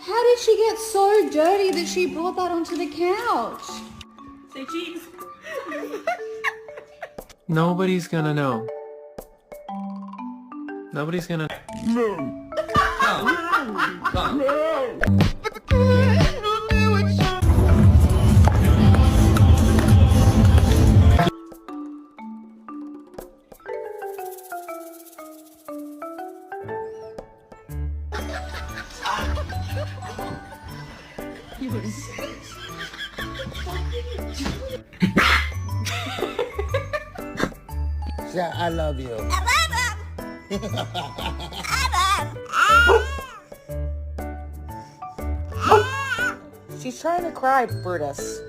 How did she get so dirty that she brought that onto the couch? Say cheese. Nobody's gonna know. Nobody's gonna... Yeah, I love you. She's trying to cry, Brutus.